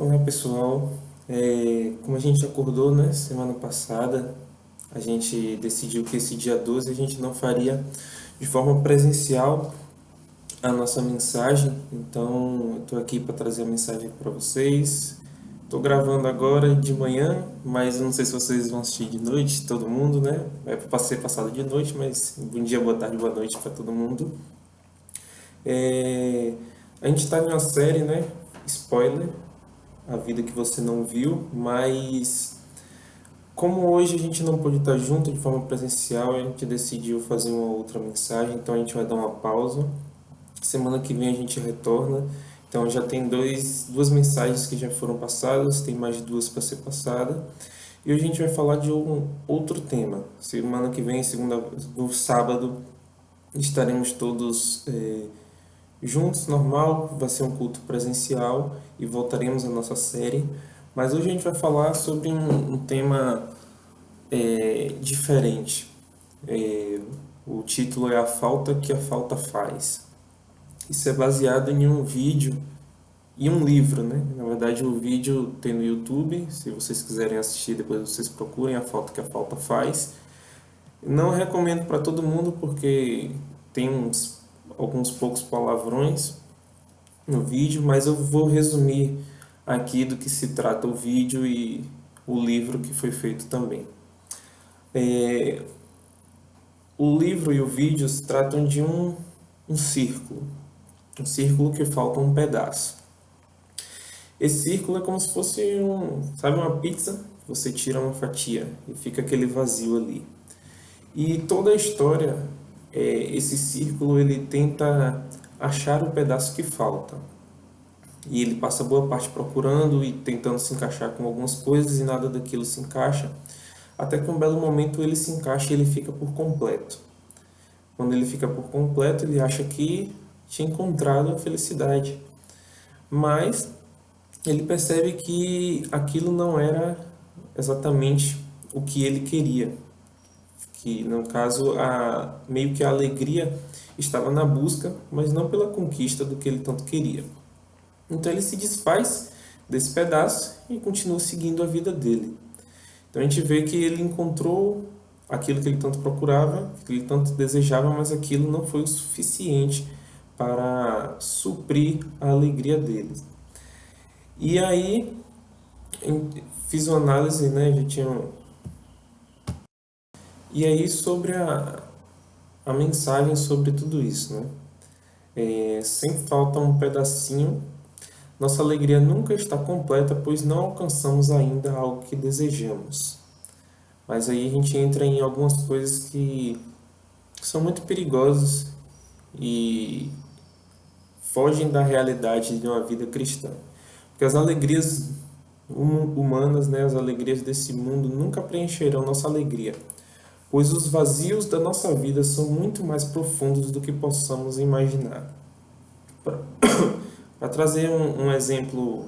Olá pessoal, como a gente acordou, né, semana passada, a gente decidiu que esse dia 12 a gente não faria de forma presencial a nossa mensagem, então eu estou aqui para trazer a mensagem para vocês. Estou gravando agora de manhã, mas eu não sei se vocês vão assistir de noite, todo mundo, né? É para ser passado de noite, mas bom dia, boa tarde, boa noite para todo mundo. É, a gente está em uma série, né? Spoiler, a vida que você não viu, mas como hoje a gente não pôde estar junto de forma presencial, a gente decidiu fazer uma outra mensagem, então a gente vai dar uma pausa. Semana que vem a gente retorna. Então já tem duas mensagens que já foram passadas, tem mais duas para ser passada. E hoje a gente vai falar de um outro tema. Semana que vem, no sábado, estaremos todos juntos, normal, vai ser um culto presencial e voltaremos à nossa série. Mas hoje a gente vai falar sobre um tema diferente. É, o título é A Falta que a Falta Faz. Isso é baseado em um vídeo e um livro, né? Na verdade, o vídeo tem no YouTube. Se vocês quiserem assistir, depois vocês procurem A Falta que a Falta Faz. Não recomendo para todo mundo porque tem alguns poucos palavrões no vídeo, mas eu vou resumir aqui do que se trata o vídeo e o livro que foi feito também. É, o livro e o vídeo se tratam de um círculo que falta um pedaço. Esse círculo é como se fosse sabe, uma pizza? Você tira uma fatia e fica aquele vazio ali. E toda a história, esse círculo, ele tenta achar o pedaço que falta. E ele passa boa parte procurando e tentando se encaixar com algumas coisas e nada daquilo se encaixa. Até que um belo momento ele se encaixa e ele fica por completo. Quando ele fica por completo, ele acha que tinha encontrado a felicidade. Mas ele percebe que aquilo não era exatamente o que ele queria. Que, no caso, meio que a alegria estava na busca, mas não pela conquista do que ele tanto queria. Então ele se desfaz desse pedaço e continua seguindo a vida dele. Então a gente vê que ele encontrou aquilo que ele tanto procurava, que ele tanto desejava, mas aquilo não foi o suficiente para suprir a alegria dele. E aí fiz uma análise, né? Já tinha. E aí sobre a mensagem sobre tudo isso, né? Sempre falta um pedacinho. Nossa alegria nunca está completa, pois não alcançamos ainda algo que desejamos. Mas aí a gente entra em algumas coisas que são muito perigosas e fogem da realidade de uma vida cristã. Porque as alegrias humanas, né, as alegrias desse mundo nunca preencherão nossa alegria, pois os vazios da nossa vida são muito mais profundos do que possamos imaginar. Para trazer um exemplo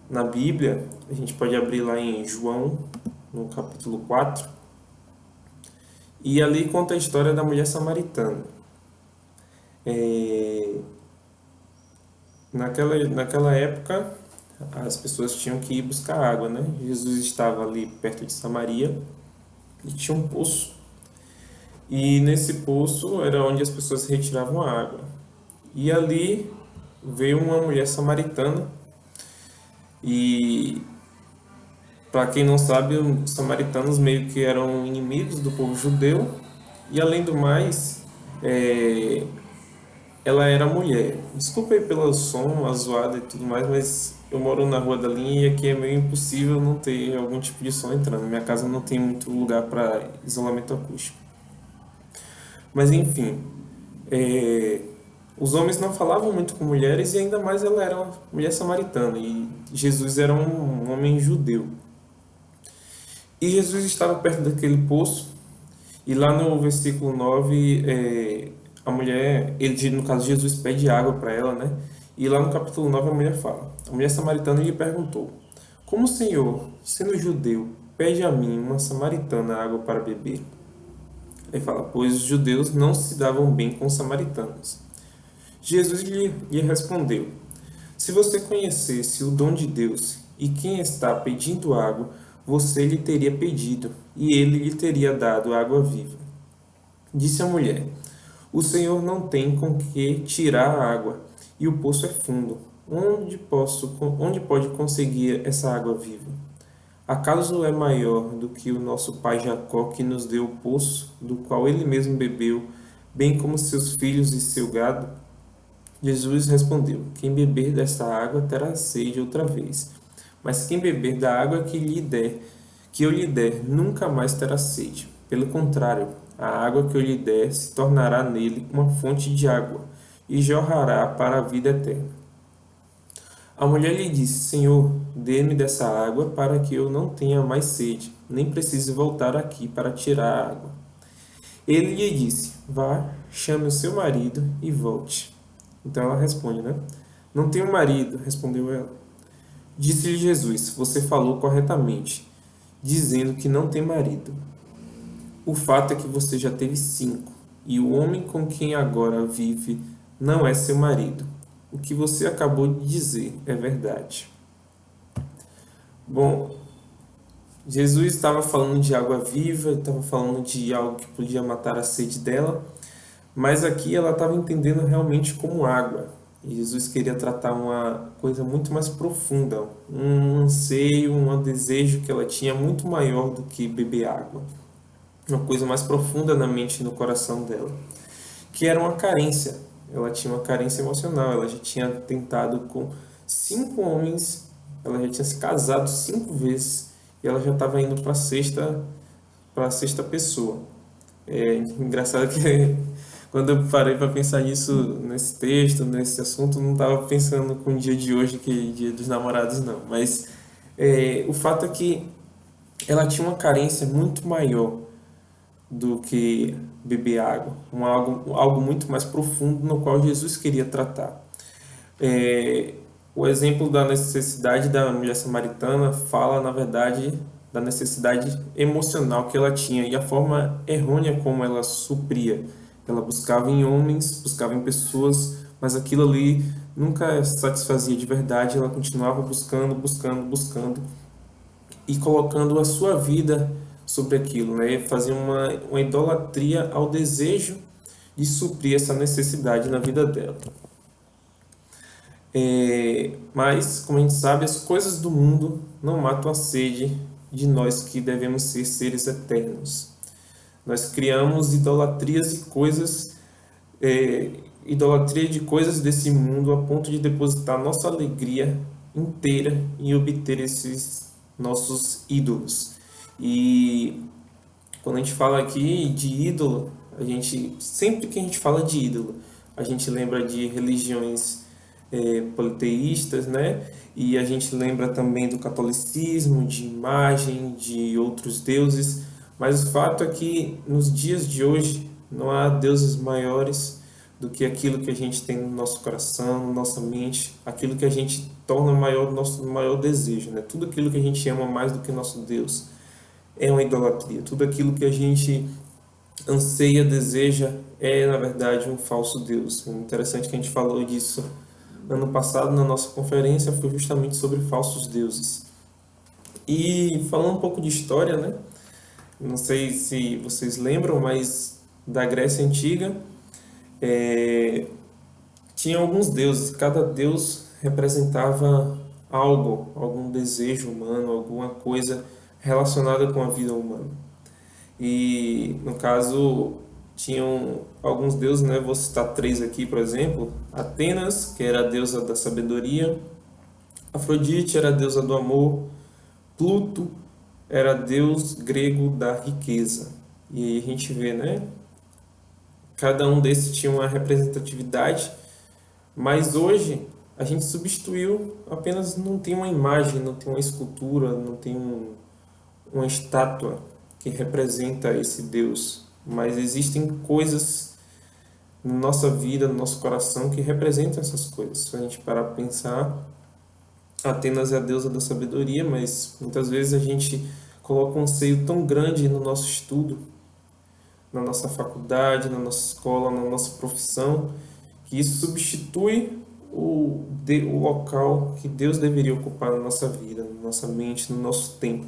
na Bíblia, a gente pode abrir lá em João, no capítulo 4, e ali conta a história da mulher samaritana. É, naquela época, as pessoas tinham que ir buscar água, né? Jesus estava ali perto de Samaria e tinha um poço. E nesse poço era onde as pessoas retiravam a água. E ali veio uma mulher samaritana e, para quem não sabe, os samaritanos meio que eram inimigos do povo judeu e, além do mais, é, ela era mulher. Desculpa aí pelo som, a zoada e tudo mais, mas eu moro na Rua da Linha e aqui é meio impossível não ter algum tipo de som entrando. Minha casa não tem muito lugar para isolamento acústico. Mas enfim, é, os homens não falavam muito com mulheres e ainda mais ela era uma mulher samaritana e Jesus era um homem judeu. E Jesus estava perto daquele poço e lá no versículo 9 a mulher, ele, no caso Jesus pede água para ela, né? E lá no capítulo 9 a mulher fala, a mulher samaritana lhe perguntou, como o Senhor, sendo judeu, pede a mim, uma samaritana, água para beber? Aí fala, pois os judeus não se davam bem com os samaritanos. Jesus lhe respondeu, Se você conhecesse o dom de Deus e quem está pedindo água, você lhe teria pedido, e ele lhe teria dado água viva. Disse a mulher: O Senhor não tem com que tirar a água, e o poço é fundo. Onde pode conseguir essa água viva? Acaso é maior do que o nosso pai Jacó, que nos deu o poço, do qual ele mesmo bebeu, bem como seus filhos e seu gado? Jesus respondeu: Quem beber desta água terá sede outra vez. Mas quem beber da água que eu lhe der, nunca mais terá sede. Pelo contrário, a água que eu lhe der se tornará nele uma fonte de água e jorrará para a vida eterna. A mulher lhe disse: Senhor, dê-me dessa água para que eu não tenha mais sede, nem precise voltar aqui para tirar a água. Ele lhe disse: Vá, chame o seu marido e volte. Então ela responde, né? Não tenho marido, respondeu ela. Disse-lhe Jesus: Você falou corretamente, dizendo que não tem marido. O fato é que você já teve 5, e o homem com quem agora vive não é seu marido. O que você acabou de dizer é verdade. Bom, Jesus estava falando de água viva, estava falando de algo que podia matar a sede dela, mas aqui ela estava entendendo realmente como água. E Jesus queria tratar uma coisa muito mais profunda, um anseio, um desejo que ela tinha muito maior do que beber água. Uma coisa mais profunda na mente e no coração dela, que era uma carência. Ela tinha uma carência emocional, ela já tinha tentado com 5 homens, ela já tinha se casado 5 vezes e ela já estava indo para a sexta pessoa. É engraçado que quando eu parei para pensar nisso, nesse texto, nesse assunto, não estava pensando com o dia de hoje, que é dia dos namorados, não. Mas o fato é que ela tinha uma carência muito maior do que beber água, algo muito mais profundo no qual Jesus queria tratar. O exemplo da necessidade da mulher samaritana fala, na verdade, da necessidade emocional que ela tinha e a forma errônea como ela supria. Ela buscava em homens, buscava em pessoas, mas aquilo ali nunca satisfazia de verdade. Ela continuava buscando e colocando a sua vida sobre aquilo, né? Fazia uma idolatria ao desejo de suprir essa necessidade na vida dela. Mas, como a gente sabe, as coisas do mundo não matam a sede de nós que devemos ser seres eternos. Nós criamos idolatrias e coisas, idolatria de coisas desse mundo a ponto de depositar nossa alegria inteira em obter esses nossos ídolos. E quando a gente fala aqui de ídolo, sempre que a gente fala de ídolo, a gente lembra de religiões politeístas, né? E a gente lembra também do catolicismo, de imagem, de outros deuses. Mas o fato é que nos dias de hoje não há deuses maiores do que aquilo que a gente tem no nosso coração, na nossa mente, aquilo que a gente torna maior, nosso maior desejo, né? Tudo aquilo que a gente ama mais do que nosso Deus é uma idolatria. Tudo aquilo que a gente anseia, deseja, é na verdade um falso Deus. É interessante que a gente falou disso ano passado na nossa conferência, foi justamente sobre falsos deuses. E falando um pouco de história, né? Não sei se vocês lembram, mas da Grécia Antiga tinha alguns deuses. Cada deus representava algo, algum desejo humano, alguma coisa relacionada com a vida humana. E no caso tinham alguns deuses, né? Vou citar 3 aqui, por exemplo. Atenas, que era a deusa da sabedoria. Afrodite era a deusa do amor. Pluto era deus grego da riqueza. E aí a gente vê, né? Cada um desses tinha uma representatividade, mas hoje a gente substituiu, apenas não tem uma imagem, não tem uma escultura, não tem uma estátua que representa esse Deus, mas existem coisas na nossa vida, no nosso coração, que representam essas coisas. Se a gente parar para pensar, Atenas é a deusa da sabedoria, mas muitas vezes a gente coloca um anseio tão grande no nosso estudo, na nossa faculdade, na nossa escola, na nossa profissão, que isso substitui o local que Deus deveria ocupar na nossa vida, na nossa mente, no nosso tempo.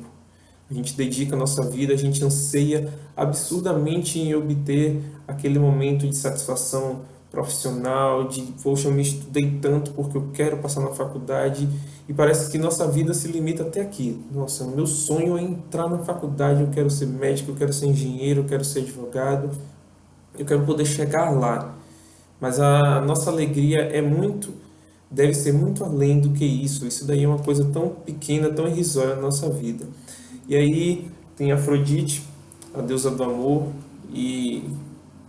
A gente dedica a nossa vida, a gente anseia absurdamente em obter aquele momento de satisfação profissional, de, poxa, eu me estudei tanto porque eu quero passar na faculdade, e parece que nossa vida se limita até aqui. Nossa, o meu sonho é entrar na faculdade, eu quero ser médico, eu quero ser engenheiro, eu quero ser advogado, eu quero poder chegar lá. Mas a nossa alegria deve ser muito além do que isso. Isso daí é uma coisa tão pequena, tão irrisória na nossa vida. E aí tem Afrodite, a deusa do amor, e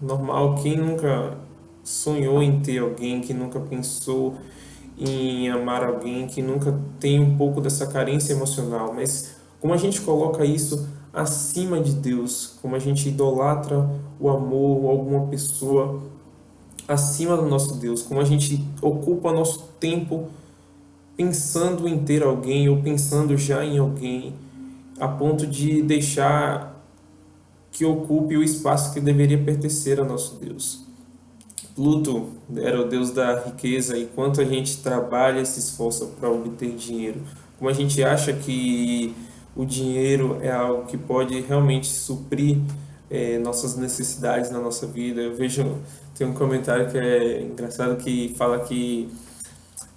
normal, quem nunca sonhou em ter alguém, que nunca pensou em amar alguém, que nunca tem um pouco dessa carência emocional, mas como a gente coloca isso acima de Deus, como a gente idolatra o amor ou alguma pessoa acima do nosso Deus, como a gente ocupa nosso tempo pensando em ter alguém ou pensando já em alguém, a ponto de deixar que ocupe o espaço que deveria pertencer ao nosso Deus. Pluto era o deus da riqueza, e quanto a gente trabalha e se esforça para obter dinheiro, como a gente acha que o dinheiro é algo que pode realmente suprir nossas necessidades na nossa vida. Eu vejo, tem um comentário que é engraçado que fala que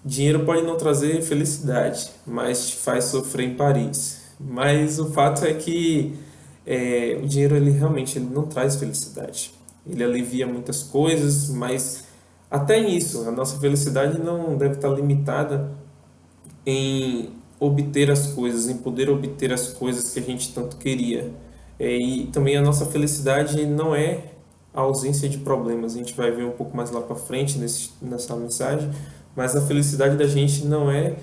dinheiro pode não trazer felicidade, mas te faz sofrer em Paris. Mas o fato é que o dinheiro ele não traz felicidade. Ele alivia muitas coisas, mas até nisso, a nossa felicidade não deve estar limitada em obter as coisas, em poder obter as coisas que a gente tanto queria. E também a nossa felicidade não é a ausência de problemas. A gente vai ver um pouco mais lá para frente nessa mensagem, mas a felicidade da gente não é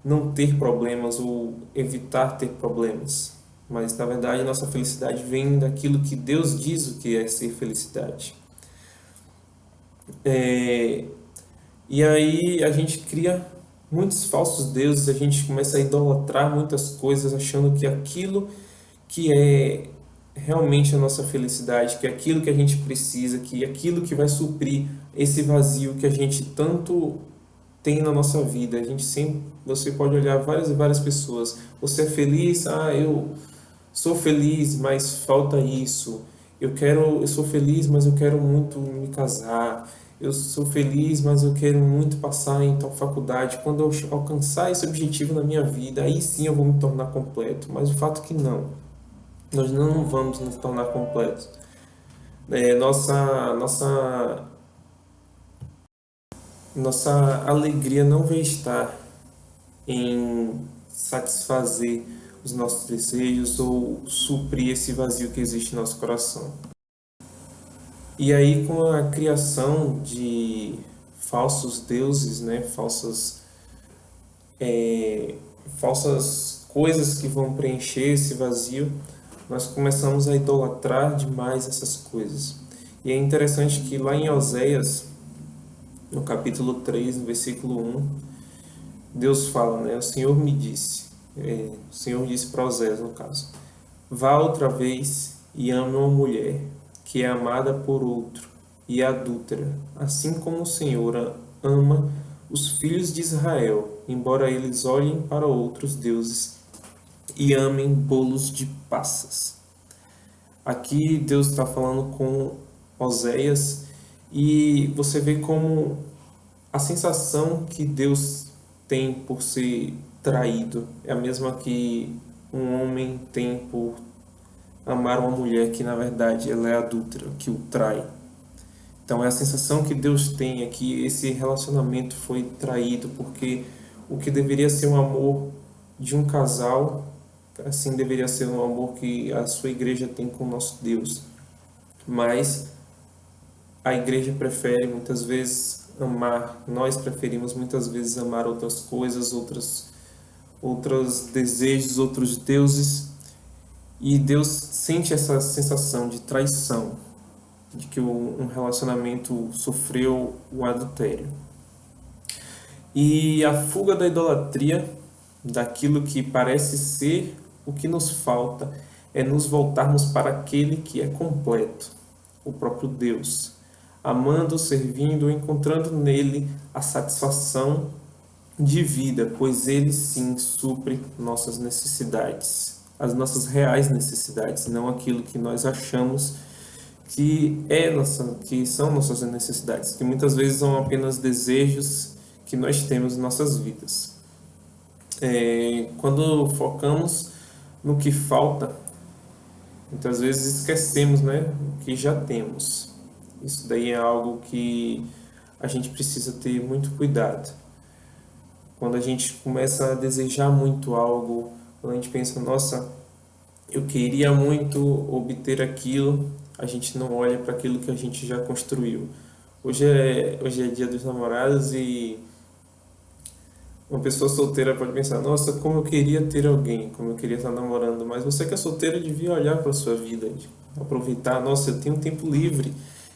não ter problemas ou evitar ter problemas. Mas na verdade, nossa felicidade vem daquilo que Deus diz o que é ser felicidade. É, e aí a gente cria muitos falsos deuses, a gente começa a idolatrar muitas coisas, achando que aquilo que é realmente a nossa felicidade, que é aquilo que a gente precisa, que é aquilo que vai suprir esse vazio que a gente tanto tem na nossa vida. A gente sempre, você pode olhar várias e várias pessoas. Você é feliz? Ah, eu sou feliz, mas falta isso. Eu sou feliz, mas eu quero muito me casar. Eu sou feliz, mas eu quero muito passar em tal faculdade. Quando eu alcançar esse objetivo na minha vida, aí sim eu vou me tornar completo. Mas o fato é que não, nós não vamos nos tornar completos. Nossa alegria não vai estar em satisfazer os nossos desejos ou suprir esse vazio que existe no nosso coração. E aí, com a criação de falsos deuses, né, falsas coisas que vão preencher esse vazio, nós começamos a idolatrar demais essas coisas. E é interessante que lá em Oséias, no capítulo 3, no versículo 1, Deus fala, né? O Senhor disse para Oséias, no caso, vá outra vez e ame uma mulher que é amada por outro e é adúltera, assim como o Senhor ama os filhos de Israel, embora eles olhem para outros deuses e amem bolos de passas. Aqui Deus está falando com Oséias, e você vê como a sensação que Deus tem por ser traído é a mesma que um homem tem por amar uma mulher que na verdade ela é adúltera, que o trai. Então é a sensação que Deus tem é que esse relacionamento foi traído, porque o que deveria ser um amor de um casal, assim deveria ser um amor que a sua igreja tem com o nosso Deus. Mas a igreja prefere muitas vezes amar, nós preferimos muitas vezes amar outras coisas, outros desejos, outros deuses, e Deus sente essa sensação de traição, de que um relacionamento sofreu o adultério. E a fuga da idolatria, daquilo que parece ser o que nos falta, é nos voltarmos para aquele que é completo, o próprio Deus. amando, servindo, encontrando nele a satisfação de vida, pois ele sim supre nossas necessidades, as nossas reais necessidades, não aquilo que nós achamos que são nossas necessidades, que muitas vezes são apenas desejos que nós temos em nossas vidas. Quando focamos no que falta, muitas vezes esquecemos, né, o que já temos. Isso daí é algo que a gente precisa ter muito cuidado. Quando a gente começa a desejar muito algo, quando a gente pensa, nossa, eu queria muito obter aquilo, a gente não olha para aquilo que a gente já construiu. Hoje é dia dos namorados e uma pessoa solteira pode pensar, nossa, como eu queria ter alguém, como eu queria estar namorando, mas você que é solteira devia olhar para a sua vida, aproveitar, nossa, eu tenho tempo livre,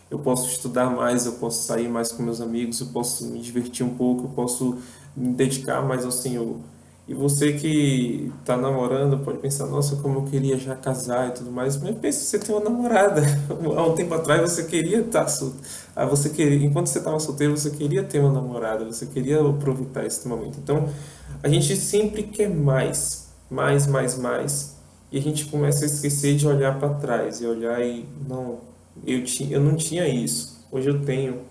eu posso estudar mais, eu posso sair mais com meus amigos, eu posso me divertir um pouco, eu posso me dedicar mais ao Senhor. E você que está namorando pode pensar, nossa, como eu queria já casar e tudo mais, mas pensa, você tem uma namorada. Há um tempo atrás você queria estar você queria, enquanto você estava solteiro, você queria ter uma namorada, você queria aproveitar esse momento. Então, a gente sempre quer mais, mais, mais, mais, e a gente começa a esquecer de olhar para trás e olhar e não, eu não tinha isso, hoje eu tenho.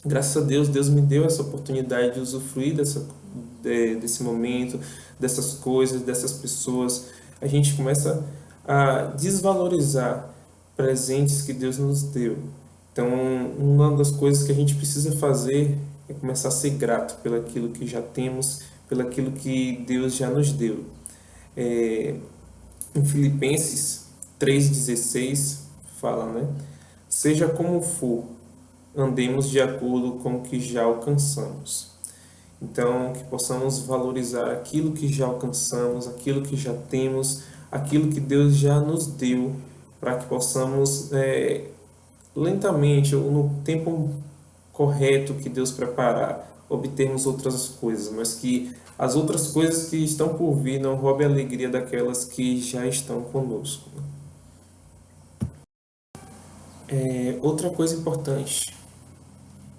Graças a Deus, Deus me deu essa oportunidade de usufruir desse momento, dessas coisas, dessas pessoas. A gente começa a desvalorizar presentes que Deus nos deu. Então, uma das coisas que a gente precisa fazer é começar a ser grato pelaquilo que já temos, pelaquilo que Deus já nos deu. Em Filipenses 3,16 fala, né? Seja como for, andemos de acordo com o que já alcançamos. Então, que possamos valorizar aquilo que já alcançamos, aquilo que já temos, aquilo que Deus já nos deu, para que possamos lentamente, ou no tempo correto que Deus preparar, obtermos outras coisas, mas que as outras coisas que estão por vir não roubem a alegria daquelas que já estão conosco. Outra coisa importante,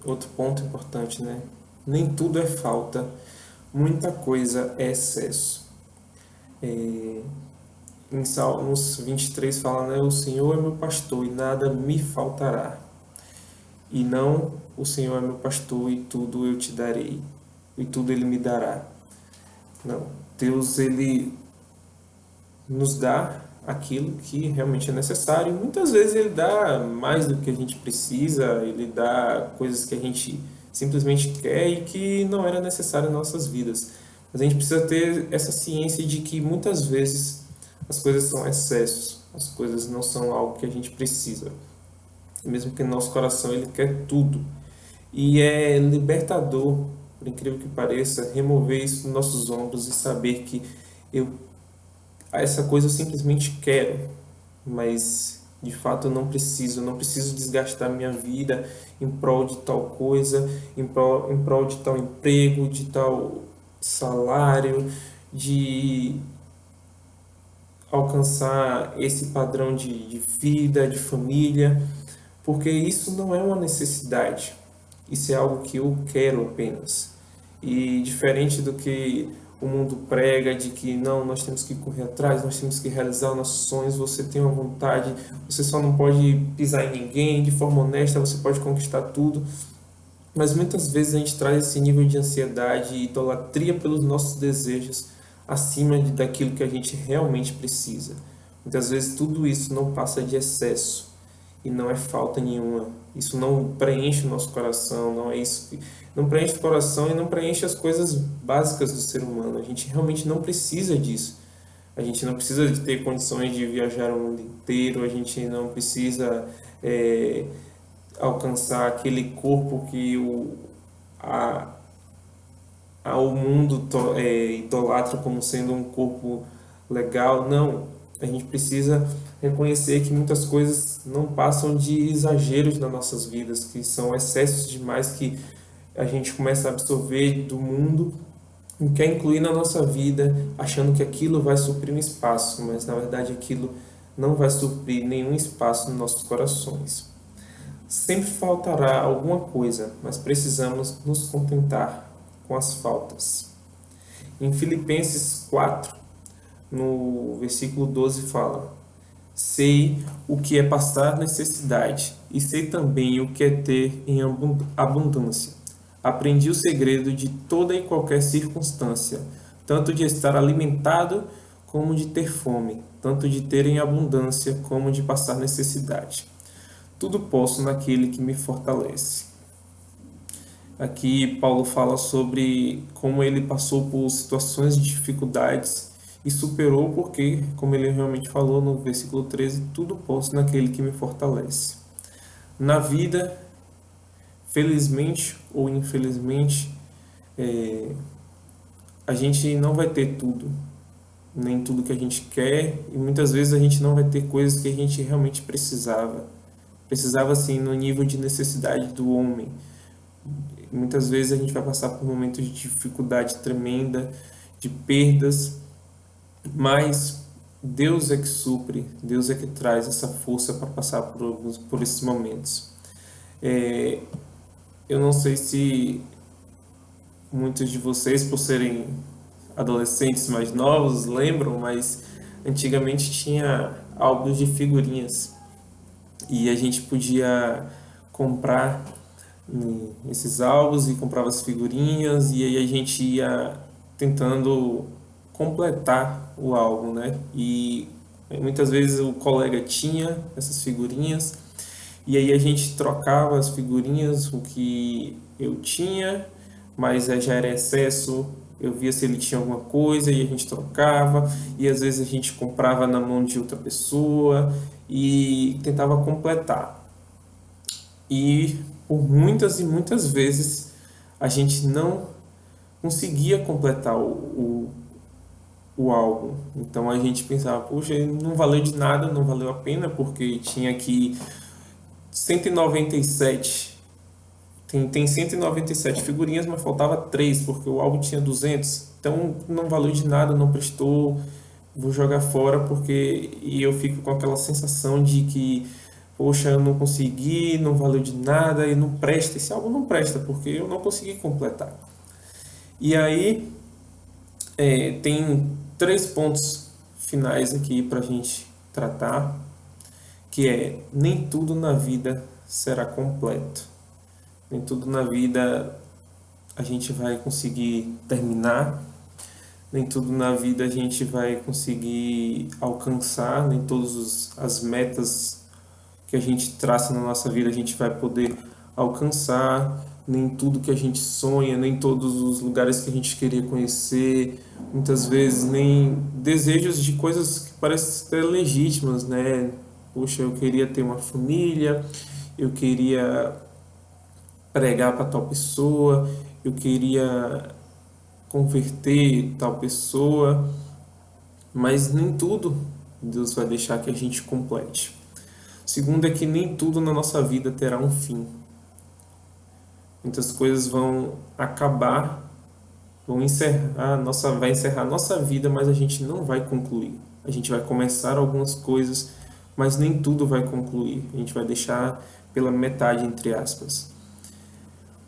outro ponto importante, né? Nem tudo é falta, muita coisa é excesso. Em Salmos 23 fala, né? O Senhor é meu pastor e nada me faltará. E não, o Senhor é meu pastor e tudo eu te darei, e tudo Ele me dará. Não, Deus, Ele nos dá aquilo que realmente é necessário. Muitas vezes Ele dá mais do que a gente precisa, Ele dá coisas que a gente simplesmente quer e que não era necessário em nossas vidas. Mas a gente precisa ter essa ciência de que muitas vezes as coisas são excessos, as coisas não são algo que a gente precisa. Mesmo que no nosso coração Ele quer tudo. E é libertador, por incrível que pareça, remover isso dos nossos ombros e saber que eu essa coisa eu simplesmente quero, mas de fato eu não preciso desgastar minha vida em prol de tal coisa, em prol de tal emprego, de tal salário, de alcançar esse padrão de vida, de família, porque isso não é uma necessidade, isso é algo que eu quero apenas. E diferente do que o mundo prega, de que não, nós temos que correr atrás, nós temos que realizar nossos sonhos, você tem uma vontade, você só não pode pisar em ninguém, de forma honesta você pode conquistar tudo. Mas muitas vezes a gente traz esse nível de ansiedade e idolatria pelos nossos desejos acima daquilo que a gente realmente precisa. Muitas vezes tudo isso não passa de excesso e não é falta nenhuma. Isso não preenche o nosso coração, não é isso que não preenche o coração e não preenche as coisas básicas do ser humano. A gente realmente não precisa disso. A gente não precisa de ter condições de viajar o mundo inteiro, a gente não precisa alcançar aquele corpo que a, o mundo idolatra como sendo um corpo legal. Não, a gente precisa reconhecer que muitas coisas não passam de exageros nas nossas vidas, que são excessos demais que a gente começa a absorver do mundo e quer incluir na nossa vida, achando que aquilo vai suprir um espaço, mas na verdade aquilo não vai suprir nenhum espaço nos nossos corações. Sempre faltará alguma coisa, mas precisamos nos contentar com as faltas. Em Filipenses 4, no versículo 12, fala: sei o que é passar necessidade, e sei também o que é ter em abundância. Aprendi o segredo de toda e qualquer circunstância, tanto de estar alimentado como de ter fome, tanto de ter em abundância como de passar necessidade. Tudo posso naquele que me fortalece. Aqui Paulo fala sobre como ele passou por situações de dificuldades e superou porque, como ele realmente falou no versículo 13, tudo posso naquele que me fortalece. Na vida, felizmente ou infelizmente, a gente não vai ter tudo, nem tudo que a gente quer, e muitas vezes a gente não vai ter coisas que a gente realmente precisava. Precisava, assim, no nível de necessidade do homem. Muitas vezes a gente vai passar por momentos de dificuldade tremenda, de perdas, mas Deus é que supre, Deus é que traz essa força para passar por esses momentos. Eu não sei se muitos de vocês, por serem adolescentes mais novos, lembram, mas antigamente tinha álbuns de figurinhas e a gente podia comprar esses álbuns e comprava as figurinhas e aí a gente ia tentando completar o álbum, né? E muitas vezes o colega tinha essas figurinhas e aí a gente trocava as figurinhas, o que eu tinha, mas já era excesso. Eu via se ele tinha alguma coisa e a gente trocava, e às vezes a gente comprava na mão de outra pessoa e tentava completar. E por muitas e muitas vezes a gente não conseguia completar o álbum. Então a gente pensava, poxa, não valeu de nada, não valeu a pena, porque tinha aqui 197. Tem 197 figurinhas, mas faltava 3 porque o álbum tinha 200. Então não valeu de nada, não prestou, vou jogar fora, porque e eu fico com aquela sensação de que, poxa, eu não consegui, não valeu de nada e não presta. Esse álbum não presta, porque eu não consegui completar. E aí tem 3 pontos finais aqui para a gente tratar, que é: nem tudo na vida será completo. Nem tudo na vida a gente vai conseguir terminar, nem tudo na vida a gente vai conseguir alcançar, nem todas as metas que a gente traça na nossa vida a gente vai poder alcançar, nem tudo que a gente sonha, nem todos os lugares que a gente queria conhecer, muitas vezes nem desejos de coisas que parecem ser legítimas, né? Poxa, eu queria ter uma família, eu queria pregar para tal pessoa, eu queria converter tal pessoa, mas nem tudo Deus vai deixar que a gente complete. O segundo é que nem tudo na nossa vida terá um fim. Muitas coisas vão acabar, vai encerrar a nossa vida, mas a gente não vai concluir. A gente vai começar algumas coisas, mas nem tudo vai concluir. A gente vai deixar pela metade, entre aspas.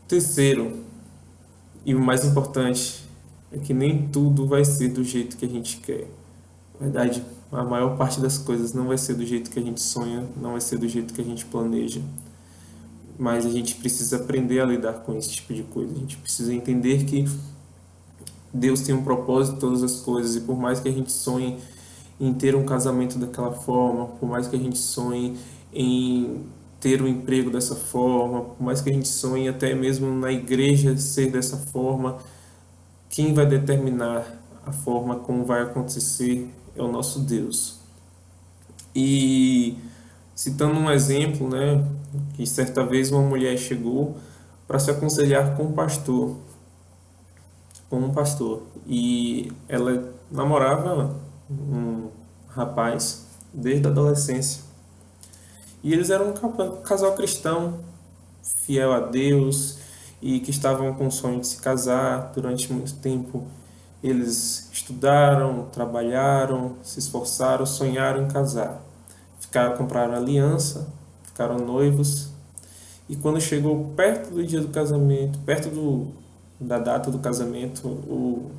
Terceiro, e o mais importante, é que nem tudo vai ser do jeito que a gente quer. Na verdade, a maior parte das coisas não vai ser do jeito que a gente sonha, não vai ser do jeito que a gente planeja. Mas a gente precisa aprender a lidar com esse tipo de coisa. A gente precisa entender que Deus tem um propósito em todas as coisas, e por mais que a gente sonhe em ter um casamento daquela forma, por mais que a gente sonhe em ter um emprego dessa forma, por mais que a gente sonhe até mesmo na igreja ser dessa forma, quem vai determinar a forma como vai acontecer é o nosso Deus. E citando um exemplo, né, que certa vez uma mulher chegou para se aconselhar com um pastor, e ela namorava um rapaz desde a adolescência. E eles eram um casal cristão, fiel a Deus, e que estavam com o sonho de se casar durante muito tempo. Eles estudaram, trabalharam, se esforçaram, sonharam em casar. Compraram aliança, ficaram noivos. E quando chegou perto do dia do casamento, da data do casamento, o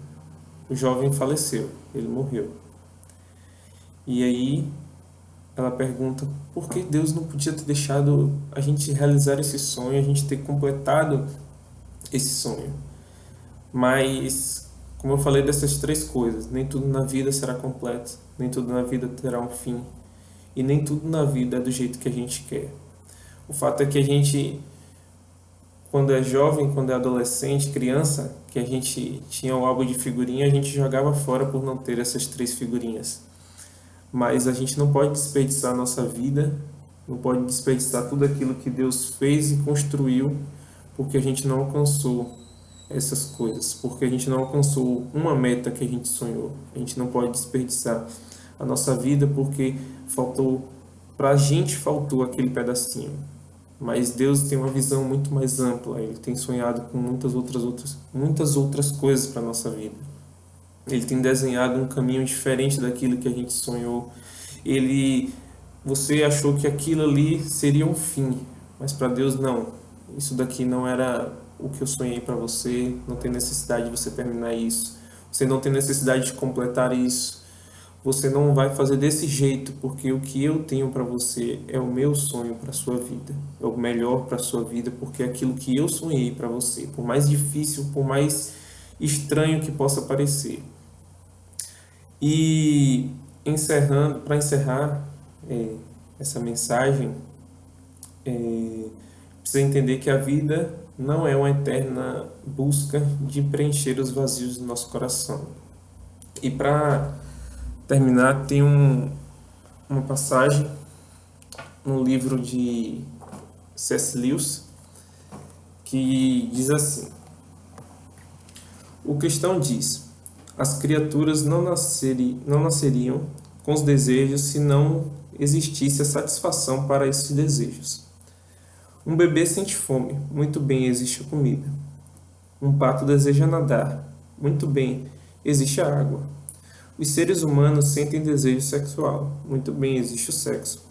jovem faleceu, ele morreu. E aí ela pergunta por que Deus não podia ter deixado a gente realizar esse sonho, a gente ter completado esse sonho. Mas, como eu falei dessas três coisas, nem tudo na vida será completo, nem tudo na vida terá um fim, e nem tudo na vida é do jeito que a gente quer. O fato é que a gente, quando é jovem, quando é adolescente, criança, que a gente tinha o álbum de figurinha, a gente jogava fora por não ter essas três figurinhas. Mas a gente não pode desperdiçar a nossa vida, não pode desperdiçar tudo aquilo que Deus fez e construiu, porque a gente não alcançou essas coisas, porque a gente não alcançou uma meta que a gente sonhou. A gente não pode desperdiçar a nossa vida porque pra gente faltou aquele pedacinho. Mas Deus tem uma visão muito mais ampla, ele tem sonhado com muitas outras coisas para nossa vida. Ele tem desenhado um caminho diferente daquilo que a gente sonhou. Você achou que aquilo ali seria um fim, mas para Deus não. Isso daqui não era o que eu sonhei para você, não tem necessidade de você terminar isso. Você não tem necessidade de completar isso. Você não vai fazer desse jeito, porque o que eu tenho para você é o meu sonho para sua vida. É o melhor para sua vida, porque é aquilo que eu sonhei para você, por mais difícil, por mais estranho que possa parecer. E para encerrar essa mensagem, precisa entender que a vida não é uma eterna busca de preencher os vazios do nosso coração. E para terminar, tem uma passagem no livro de C.S. Lewis que diz assim: o cristão diz, as criaturas não nasceriam com os desejos se não existisse a satisfação para esses desejos. Um bebê sente fome, muito bem, existe a comida. Um pato deseja nadar, muito bem, existe a água. Os seres humanos sentem desejo sexual, muito bem, existe o sexo.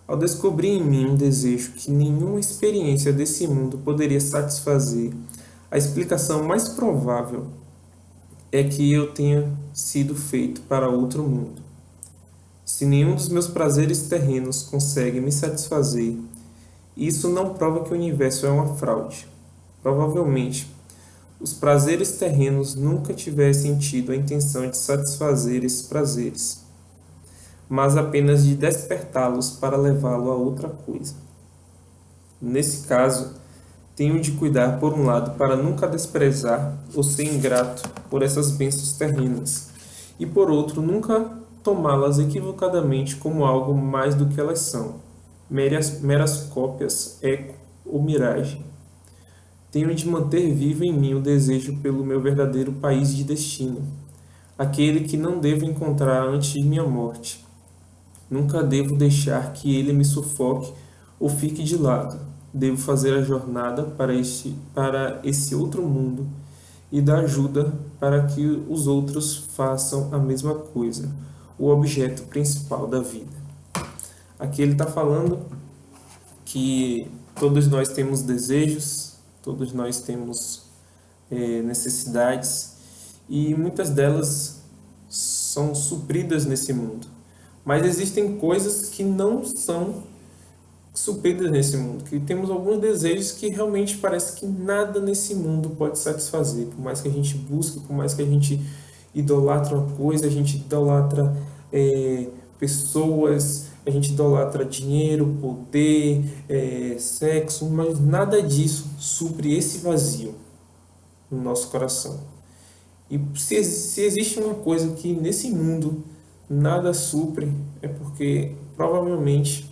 Ao descobrir em mim um desejo que nenhuma experiência desse mundo poderia satisfazer, a explicação mais provável é que eu tenha sido feito para outro mundo. Se nenhum dos meus prazeres terrenos consegue me satisfazer, isso não prova que o universo é uma fraude. Provavelmente, os prazeres terrenos nunca tivessem tido a intenção de satisfazer esses prazeres, mas apenas de despertá-los para levá-lo a outra coisa. Nesse caso, tenho de cuidar por um lado para nunca desprezar ou ser ingrato por essas bênçãos terrenas, e por outro, nunca tomá-las equivocadamente como algo mais do que elas são, meras cópias, eco ou miragem. Tenho de manter vivo em mim o desejo pelo meu verdadeiro país de destino, aquele que não devo encontrar antes de minha morte. Nunca devo deixar que ele me sufoque ou fique de lado. Devo fazer a jornada para esse outro mundo e dar ajuda para que os outros façam a mesma coisa, o objeto principal da vida. Aqui ele está falando que todos nós temos desejos, todos nós temos necessidades e muitas delas são supridas nesse mundo. Mas existem coisas que não são supridas nesse mundo, que temos alguns desejos que realmente parece que nada nesse mundo pode satisfazer, por mais que a gente busque, por mais que a gente idolatra uma coisa, a gente idolatra pessoas, a gente idolatra dinheiro, poder, sexo, mas nada disso supre esse vazio no nosso coração. E se existe uma coisa que nesse mundo nada supre, é porque provavelmente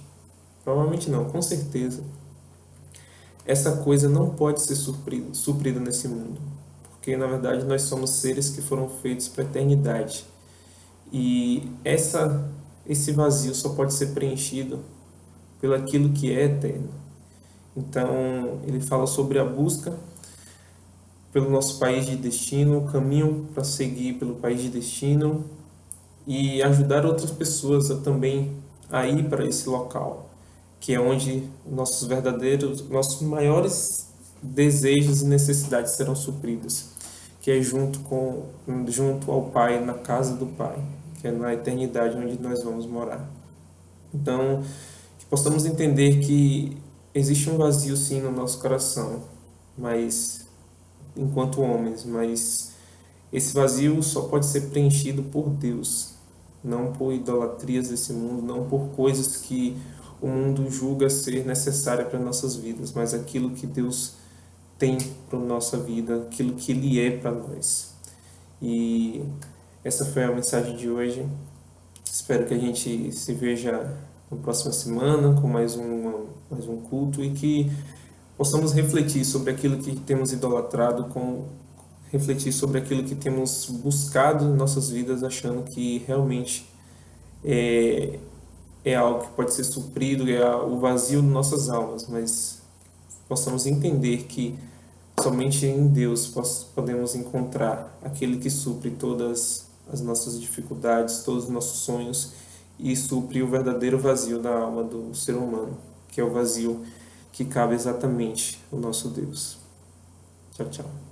não, com certeza, essa coisa não pode ser suprida nesse mundo. Porque, na verdade, nós somos seres que foram feitos para a eternidade. E esse vazio só pode ser preenchido pelo aquilo que é eterno. Então, ele fala sobre a busca pelo nosso país de destino, o caminho para seguir pelo país de destino e ajudar outras pessoas também a ir para esse local. que é onde nossos maiores desejos e necessidades serão supridos, que é junto ao Pai, na casa do Pai, que é na eternidade onde nós vamos morar. Então, que possamos entender que existe um vazio sim no nosso coração, mas enquanto homens, mas esse vazio só pode ser preenchido por Deus, não por idolatrias desse mundo, não por coisas que o mundo julga ser necessária para nossas vidas, mas aquilo que Deus tem para nossa vida, aquilo que Ele é para nós. E essa foi a mensagem de hoje. Espero que a gente se veja na próxima semana com mais um culto e que possamos refletir sobre aquilo que temos idolatrado, refletir sobre aquilo que temos buscado em nossas vidas, achando que realmente é, é algo que pode ser suprido, é o vazio de nossas almas, mas possamos entender que somente em Deus podemos encontrar aquele que supre todas as nossas dificuldades, todos os nossos sonhos e supre o verdadeiro vazio da alma do ser humano, que é o vazio que cabe exatamente ao nosso Deus. Tchau, tchau.